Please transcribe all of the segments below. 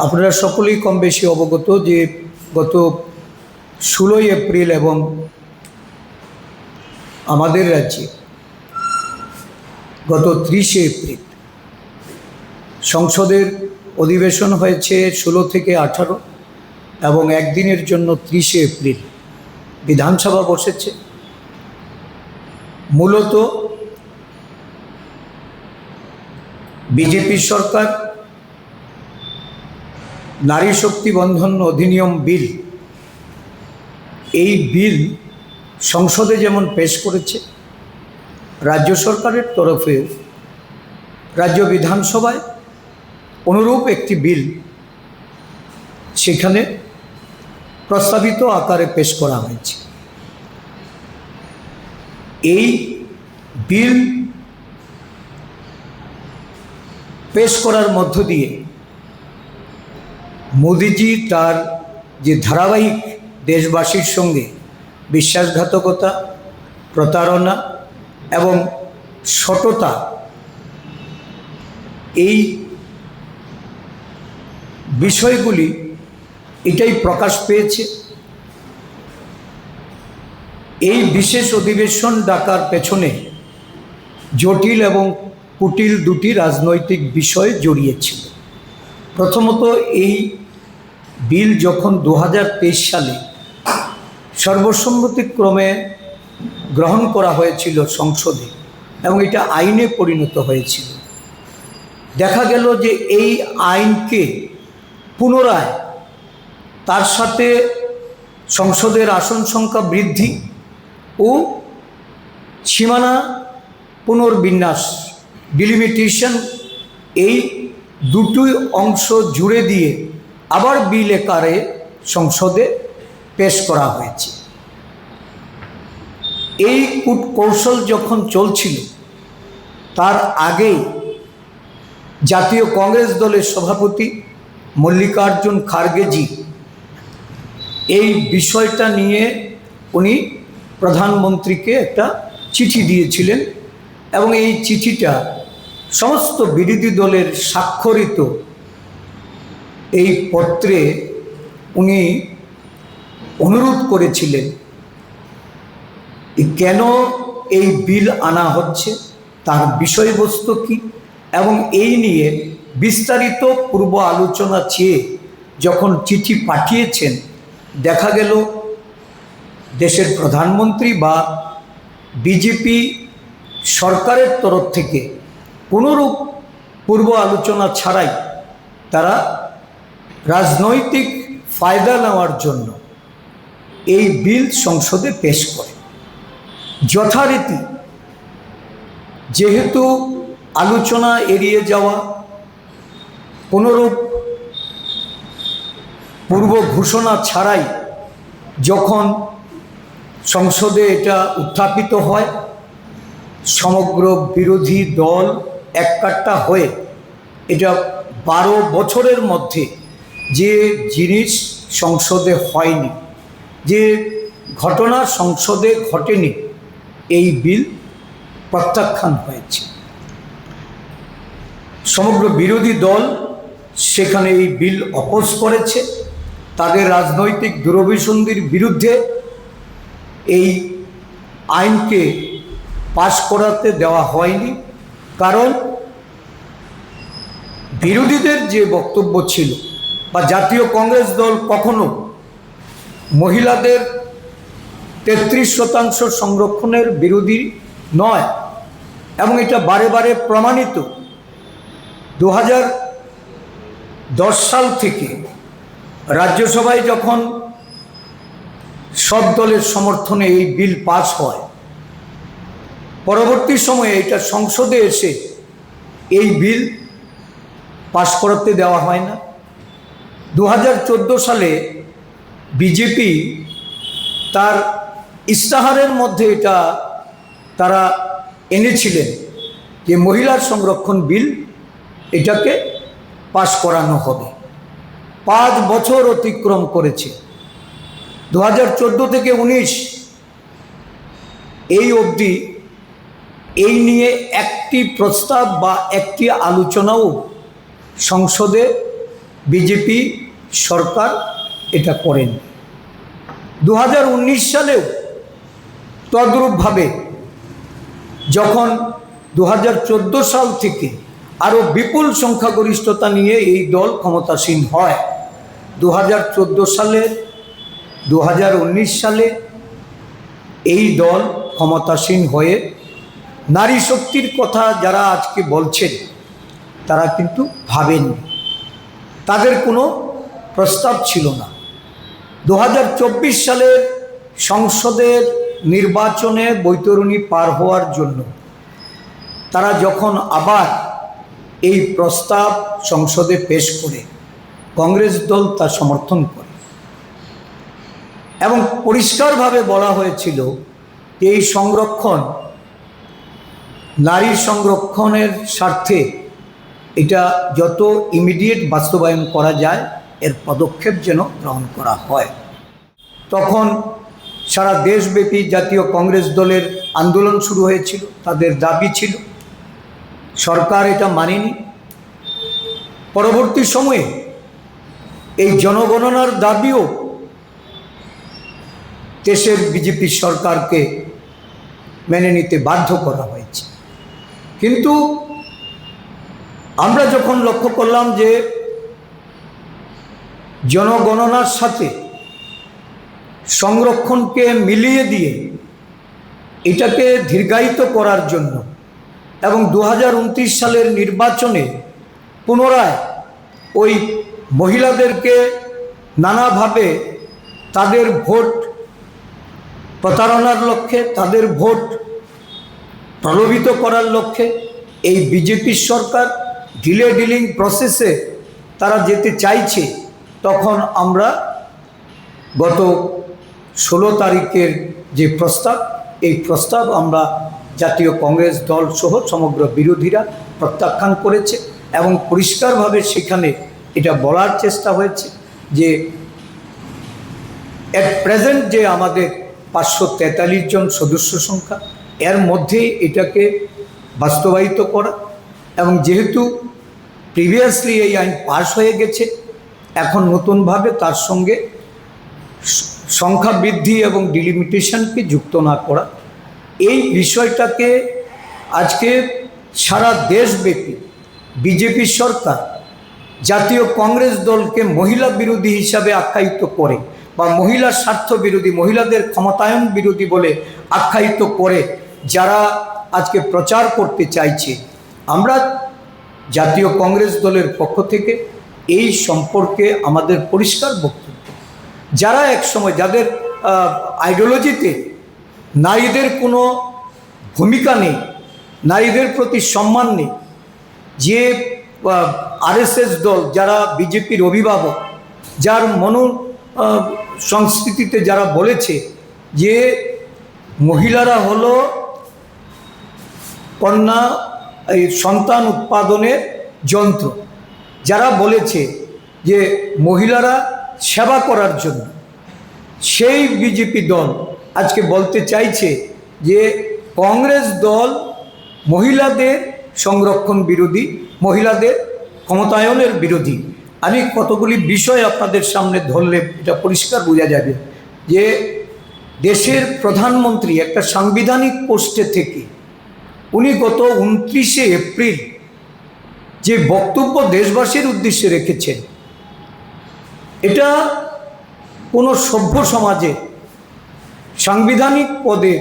আপনারা সকলেই কম বেশি অবগত যে গত 16 এপ্রিল এবং আমাদের রাজ্যে গত 30 এপ্রিল সংসদের অধিবেশন হয়েছে 16 থেকে 18 এবং একদিনের জন্য 30 এপ্রিল বিধানসভা বসেছে। মূলত বিজেপি সরকার নারী শক্তি বন্ধন অধিনিয়ম বিল, এই বিল সংসদে যেমন পেশ করেছে, রাজ্য সরকারের তরফে রাজ্য বিধানসভায় অনুরূপ একটি বিল সেখানে প্রস্তাবিত আকারে পেশ করা হয়েছে। এই বিল পেশ করার মধ্য দিয়ে মোদিজি তার যে ধারাবাহিক দেশবাসীর সঙ্গে বিশ্বাসঘাতকতা, প্রতারণা এবং সততা, এই বিষয়গুলি এটাই প্রকাশ পেয়েছে। এই বিশেষ অধিবেশন ডাকার পেছনে জটিল এবং কুটিল দুটি রাজনৈতিক বিষয় জড়িয়েছিল। প্রথমত, এই বিল যখন 2023 সালে সর্বসম্মতিক্রমে গ্রহণ করা হয়েছিল সংসদে এবং এটা আইনে পরিণত হয়েছিল, দেখা গেল যে এই আইনকে পুনরায় তার সাথে সংসদের আসন সংখ্যা বৃদ্ধি ও সীমানা পুনর্বিন্যাস ডিলিমিটেশন, এই দুটোই অংশ জুড়ে দিয়ে আবার বিল আকারে সংসদে পেশ করা হয়েছে। এই কূটকৌশল যখন চলছিল, তার আগেই জাতীয় কংগ্রেস দলের সভাপতি মল্লিকার্জুন খার্গেজি এই বিষয়টা নিয়ে উনি প্রধানমন্ত্রীকে একটা চিঠি দিয়েছিলেন এবং এই চিঠিটা সমস্ত বিরোধী দলের স্বাক্ষরিত এই পত্রে উনি অনুরোধ করেছিলেন কেন এই বিল আনা হচ্ছে, তার বিষয়বস্তু কী, এবং এই নিয়ে বিস্তারিত পূর্ব আলোচনা চেয়ে যখন চিঠি পাঠিয়েছেন, দেখা গেল দেশের প্রধানমন্ত্রী বা বিজেপি সরকারের তরফ থেকে কোনোরূপ পূর্ব আলোচনা ছাড়াই তারা রাজনৈতিক ফায়দা নেওয়ার জন্য এই বিল সংসদে পেশ করে। যথারীতি যেহেতু আলোচনা এড়িয়ে যাওয়া, কোনোরূপ পূর্ব ঘোষণা ছাড়াই যখন সংসদে এটা উত্থাপিত হয়, সমগ্র বিরোধী দল এককাট্টা হয়ে এটা 12 বছরের মধ্যে যে জিনিস সংসদে হয়নি, যে ঘটনা সংসদে ঘটেনি, এই বিল প্রত্যাখ্যান হয়েছে। সমগ্র বিরোধী দল সেখানে এই বিল অপোজ করেছে। তাদের রাজনৈতিক দুরভিসন্ধির বিরুদ্ধে এই আইনকে পাশ করাতে দেওয়া হয়নি, কারণ বিরোধীদের যে বক্তব্য ছিল, বা জাতীয় কংগ্রেস দল কখনো মহিলাদের 33% সংরক্ষণের বিরোধী নয় এবং এটা বারে বারে প্রমাণিত। 2010 সাল থেকে রাজ্যসভায় যখন সব দলের সমর্থনে এই বিল পাস হয়, পরবর্তী সময়ে এটা সংসদে এসে এই বিল পাস করাতে দেওয়া হয় না। 2014 সালে বিজেপি তার ইস্তাহারের মধ্যে এটা তারা এনেছিলেন যে মহিলার সংরক্ষণ বিল, এটাকে পাস করানো হবে। 5 বছর অতিক্রম করেছে, 2014 থেকে 19 এই অবধি এই নিয়ে একটি প্রস্তাব বা একটি আলোচনাও সংসদে বিজেপি সরকার এটা করেন। 2019 সালেও তদ্রূপভাবে যখন 2014 সাল থেকে আরও বিপুল সংখ্যাগরিষ্ঠতা নিয়ে এই দল ক্ষমতাসীন হয়, 2014 সালে 2019 সালে এই দল ক্ষমতাসীন হয়ে নারী শক্তির কথা যারা আজকে বলছেন তারা কিন্তু ভাবেননি, তাদের কোনো প্রস্তাব ছিল না। 2024 সালের সংসদের নির্বাচনে বৈতরণী পার হওয়ার জন্য তারা যখন আবার এই প্রস্তাব সংসদে পেশ করে, কংগ্রেস দল তা সমর্থন করে এবং পরিষ্কারভাবে বলা হয়েছিল যে এই সংরক্ষণ নারী সংরক্ষণের স্বার্থে এটা যত ইমিডিয়েট বাস্তবায়ন করা যায় এর পদক্ষেপ যেন গ্রহণ করা হয়। তখন সারা দেশব্যাপী জাতীয় কংগ্রেস দলের আন্দোলন শুরু হয়েছিল, তাদের দাবি ছিল, সরকার এটা মানেনি। পরবর্তী সময়ে এই জনগণনার দাবিও দেশের বিজেপি সরকারকে মেনে নিতে বাধ্য করা হয়েছে। কিন্তু আমরা যখন লক্ষ্য করলাম যে জনগণনার সাথে সংরক্ষণকে মিলিয়ে দিয়ে এটাকে দীর্ঘায়িত করার জন্য এবং 2029 সালের নির্বাচনে পুনরায় ওই মহিলাদেরকে নানাভাবে তাদের ভোট প্রতারণার লক্ষ্যে, তাদের ভোট প্রলোভিত করার লক্ষ্যে এই বিজেপি সরকার ডিলিং প্রসেসে তারা যেতে চাইছে, তখন আমরা গত 16 তারিখের যে প্রস্তাব, এই প্রস্তাব আমরা জাতীয় কংগ্রেস দল সহ সমগ্র বিরোধীরা প্রত্যাখ্যান করেছে এবং পরিষ্কারভাবে সেখানে এটা বলার চেষ্টা হয়েছে যে এট প্রেজেন্ট যে আমাদের 543 জন সদস্য সংখ্যা, এর মধ্যেই এটাকে বাস্তবায়িত করা এবং যেহেতু প্রিভিয়াসলি এই আইন পাস হয়ে গেছে, এখন নতুনভাবে তার সঙ্গে সংখ্যা বৃদ্ধি এবং ডিলিমিটেশনকে যুক্ত না করা, এই বিষয়টাকে আজকে সারা দেশব্যাপী বিজেপি সরকার জাতীয় কংগ্রেস দলকে মহিলা বিরোধী হিসাবে আখ্যায়িত করে বা মহিলা স্বার্থ বিরোধী, মহিলাদের ক্ষমতায়ন বিরোধী বলে আখ্যায়িত করে যারা আজকে প্রচার করতে চাইছে, আমরা জাতীয় কংগ্রেস দলের পক্ষ থেকে এই সম্পর্কে আমাদের পরিষ্কার বক্তব্য, যারা একসময় যাদের আইডিওলজিতে নারীদের কোনো ভূমিকা নেই, নারীদের প্রতি সম্মান নেই, যে আরএসএস দল যারা বিজেপির অভিভাবক, যার সংস্কৃতিতে যারা বলেছে যে মহিলারা হলো কন্যা এই সন্তান উৎপাদনের যন্ত্র, যারা বলেছে যে মহিলারা সেবা করার জন্য, সেই বিজেপি দল আজকে বলতে চাইছে যে কংগ্রেস দল মহিলাদের সংরক্ষণ বিরোধী, মহিলাদের ক্ষমতায়নের বিরোধী। আমি কতগুলি বিষয় আপনাদের সামনে ধরলে এটা পরিষ্কার বোঝা যাবে যে দেশের প্রধানমন্ত্রী একটা সাংবিধানিক পোস্টে থেকে উনি গত 29শে এপ্রিল যে বক্তব্য দেশবাসীর উদ্দেশ্যে রেখেছেন, এটা কোনো সভ্য সমাজে সাংবিধানিক পদে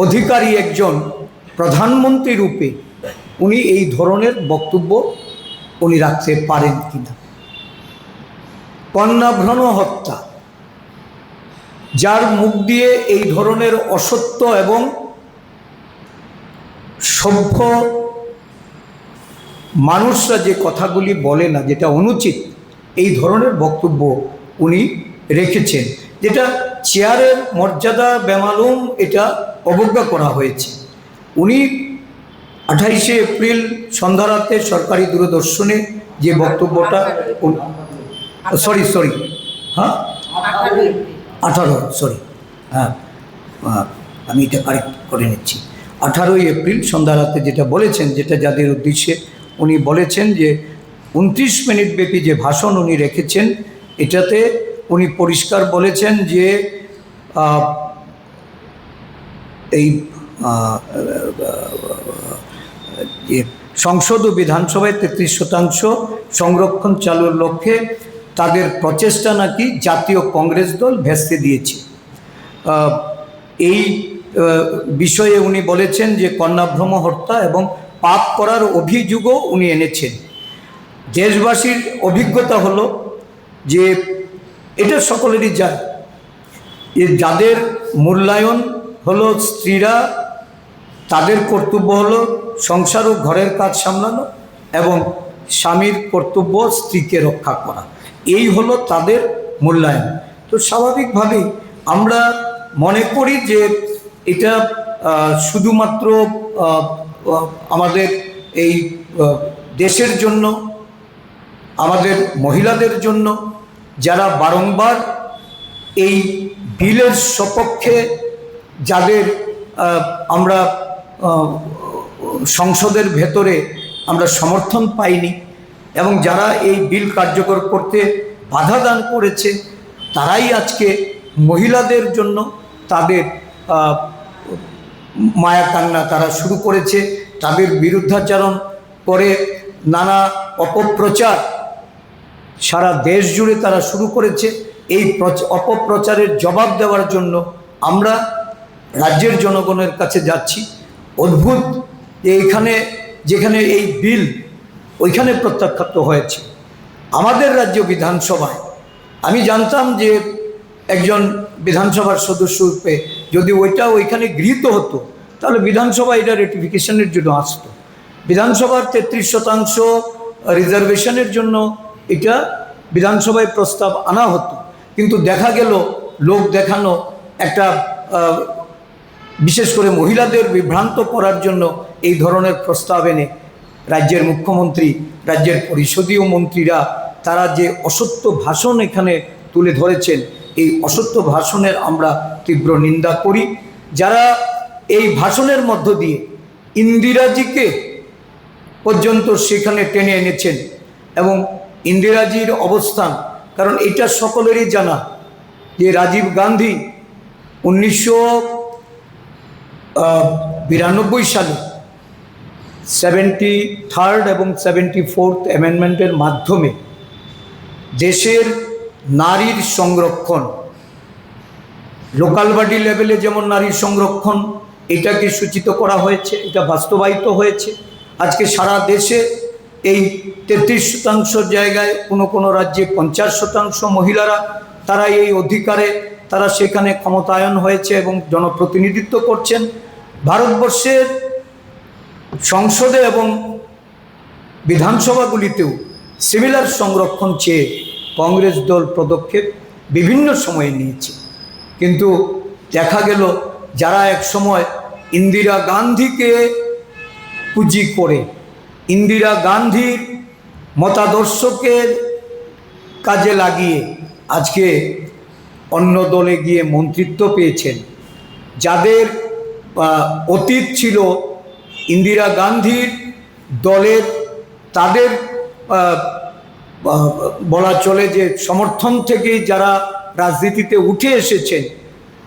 অধিকারী একজন প্রধানমন্ত্রী রূপে উনি এই ধরনের বক্তব্য উনি রাখতে পারেন কিনা। কন্যাভ্রণ হত্যা, যার মুখ দিয়ে এই ধরনের অসত্য এবং সভ্য মানুষরা যে কথাগুলি বলে না, যেটা অনুচিত, এই ধরনের বক্তব্য উনি রেখেছেন, যেটা চেয়ারের মর্যাদা বেমালুম এটা অবজ্ঞা করা হয়েছে। উনি 28শে এপ্রিল সন্ধ্যারাতে সরকারি দূরদর্শনে যে বক্তব্যটা আমি এটা কারেক্ট করে নিচ্ছি, 18ই এপ্রিল সন্ধ্যারাতে যেটা বলেছেন, যেটা যাদের উদ্দেশ্যে উনি বলেছেন যে 29 মিনিট ব্যাপী যে ভাষণ উনি রেখেছেন, এটাতে উনি পরিষ্কার বলেছেন যে এই সংসদ ও বিধানসভায় 33% সংরক্ষণ চালুর লক্ষ্যে তাদের প্রচেষ্টা নাকি জাতীয় কংগ্রেস দল ভেস্তে দিয়েছে। এই বিষয়ে উনি বলেছেন যে কন্যাভ্রম হত্যা এবং পাপ করার অভিযোগও উনি এনেছেন। দেশবাসীর অভিজ্ঞতা হলো যে এটা সকলেরই যায়, যাদের মূল্যায়ন হলো স্ত্রীরা, তাদের কর্তব্য হলো সংসার ও ঘরের কাজ সামলানো এবং স্বামীর কর্তব্য স্ত্রীকে রক্ষা করা, এই হলো তাদের মূল্যায়ন। তো স্বাভাবিকভাবেই আমরা মনে করি যে এটা শুধুমাত্র আমাদের এই দেশের জন্য, আমাদের মহিলাদের জন্য, যারা বারংবার এই বিলের সপক্ষে, যাদের আমরা সংসদের ভেতরে আমরা সমর্থন পাইনি এবং যারা এই বিল কার্যকর করতে বাধা দান করেছে, তারাই আজকে মহিলাদের জন্য তাদের মায়াকান্না তারা শুরু করেছে, তাদের বিরুদ্ধাচরণ করে নানা অপপ্রচার সারা দেশ জুড়ে তারা শুরু করেছে। এই অপপ্রচারের জবাব দেওয়ার জন্য আমরা রাজ্যের জনগণের কাছে যাচ্ছি। অদ্ভুত যে এখানে যেখানে এই বিল ওইখানে প্রত্যাখ্যাত হয়েছে। আমাদের রাজ্য বিধানসভায় আমি জানতাম যে একজন বিধানসভার সদস্য রূপে যদি ওইখানে গৃহীত হতো, তাহলে বিধানসভা এটা রেটিফিকেশনের জন্য আসতো। বিধানসভার 33% রিজার্ভেশনের জন্য এটা বিধানসভায় প্রস্তাব আনা হতো, কিন্তু দেখা গেল লোক দেখানো একটা বিশেষ করে মহিলাদের বিভ্রান্ত করার জন্য এই ধরনের প্রস্তাব এনে রাজ্যের মুখ্যমন্ত্রী, রাজ্যের পরিষদীয় মন্ত্রীরা তারা যে অসত্য ভাষণ এখানে তুলে ধরেছেন, এই অসত্য ভাষণের আমরা তীব্র নিন্দা করি। যারা এই ভাষণের মধ্য দিয়ে ইন্দিরাজিকে পর্যন্ত সেখানে টেনে এনেছেন এবং ইন্দিরাজির অবস্থান, কারণ এটা সকলেরই জানা যে রাজীব গান্ধী 1992 সালে 73rd এবং 74th অ্যামেন্ডমেন্টের মাধ্যমে দেশের নারীর সংরক্ষণ, লোকাল বডি লেভেলে যেমন নারীর সংরক্ষণ এটাকে সূচিত করা হয়েছে, এটা বাস্তবায়িত হয়েছে। আজকে সারা দেশে এই 33% জায়গায় কোনো রাজ্যে 50% মহিলারা তারা এই অধিকারে তারা সেখানে ক্ষমতায়ন হয়েছে এবং জনপ্রতিনিধিত্ব করছেন। ভারতবর্ষের সংসদে এবং বিধানসভাগুলিতেও সিমিলার সংরক্ষণ চেয়ে কংগ্রেস দল পদক্ষেপ বিভিন্ন সময়ে নিয়েছে, কিন্তু দেখা গেল যারা এক সময় ইন্দিরা গান্ধীকে পুঁজি করে ইন্দিরা গান্ধীর মতাদর্শকে কাজে লাগিয়ে আজকে অন্য দলে গিয়ে মন্ত্রিত্ব পেয়েছেন, যাদের অতীত ছিল ইন্দিরা গান্ধীর দলের, তাদের বলা চলে যে সমর্থন থেকেই যারা রাজনীতিতে উঠে এসেছেন,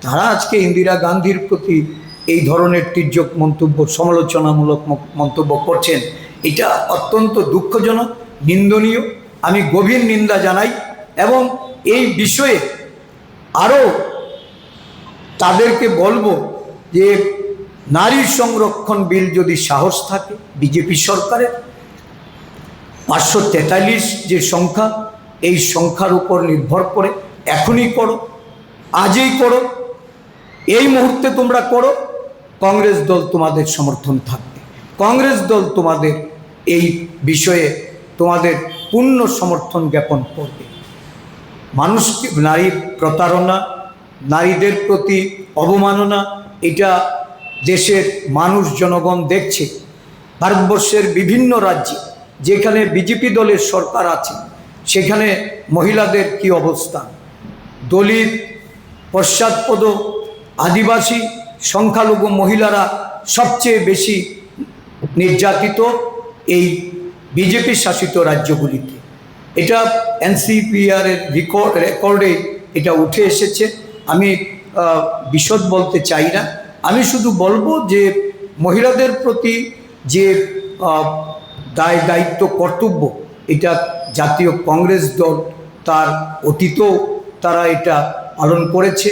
তারা আজকে ইন্দিরা গান্ধীর প্রতি এই ধরনের তির্যক মন্তব্য, সমালোচনামূলক মন্তব্য করছেন। এটা অত্যন্ত দুঃখজনক, নিন্দনীয়। আমি গভীর নিন্দা জানাই এবং এই বিষয়ে আরও তাদেরকে বলবো যে নারী সংরক্ষণ বিল যদি সাহস থাকে বিজেপি সরকারের, 543 যে সংখ্যা, এই সংখ্যার উপর নির্ভর করে এখনই করো, আজই করো, এই মুহূর্তে তোমরা করো, কংগ্রেস দল তোমাদের সমর্থন থাকবে। কংগ্রেস দল তোমাদের এই বিষয়ে তোমাদের পূর্ণ সমর্থন জ্ঞাপন করবে। মানুষকে নারীর প্রতারণা, নারীদের প্রতি অবমাননা, এটা দেশের মানুষ জনগণ দেখছে। ভারতবর্ষের বিভিন্ন রাজ্যে যেখানে বিজেপি দলের সরকার আছে সেখানে মহিলাদের কি অবস্থা, দলিত, পশ্চাৎপদ, আদিবাসী, সংখ্যালঘু মহিলারা সবচেয়ে বেশি নির্যাতিত। এই বিজেপি শাসিত রাজ্যগুলিতে। এটা এনসিপিআর এর রেকর্ডে এটা উঠে এসেছে। আমি বিশদ বলতে চাই না, আমি শুধু বলবো যে মহিলাদের প্রতি যে দায় দায়িত্ব কর্তব্য, এটা জাতীয় কংগ্রেস দল তার অতীতেও তারা এটা পালন করেছে,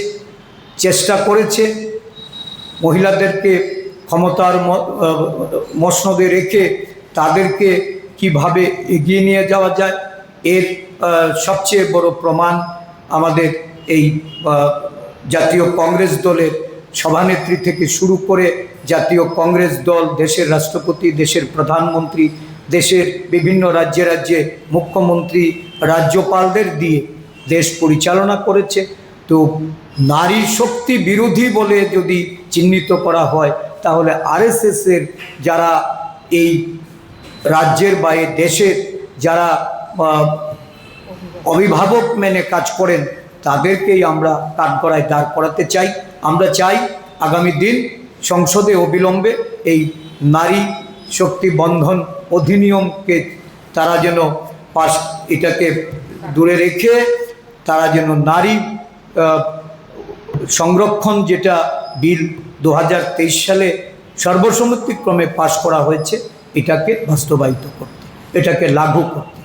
চেষ্টা করেছে মহিলাদেরকে ক্ষমতার মসনদে রেখে তাদেরকে কিভাবে এগিয়ে নিয়ে যাওয়া যায়। এর সবচেয়ে বড় প্রমাণ আমাদের এই জাতীয় কংগ্রেস দলের সভানেত্রী থেকে শুরু করে জাতীয় কংগ্রেস দল, দেশের রাষ্ট্রপতি, দেশের প্রধানমন্ত্রী, দেশের বিভিন্ন রাজ্যে রাজ্যে মুখ্যমন্ত্রী, রাজ্যপালদের দিয়ে দেশ পরিচালনা করেছে। তো নারী শক্তি বিরোধী বলে যদি চিহ্নিত করা হয়, তাহলে আরএসএসের যারা এই রাজ্যের বাইরে দেশের যারা অভিভাবক মেনে কাজ করেন, তাদেরকেই আমরা কাঠগড়ায় দাঁড় করাতে চাই। আমরা চাই আগামী দিন সংসদে অবিলম্বে এই নারী শক্তি বন্ধন অধিনিয়মকে তারা যেন এটাকে দূরে রেখে তারা যেন নারী সংরক্ষণ, যেটা বিল 2023 সালে সর্বসম্মতিক্রমে পাশ করা হয়েছে, এটাকে বাস্তবায়িত করতে, এটাকে লাগু করতে।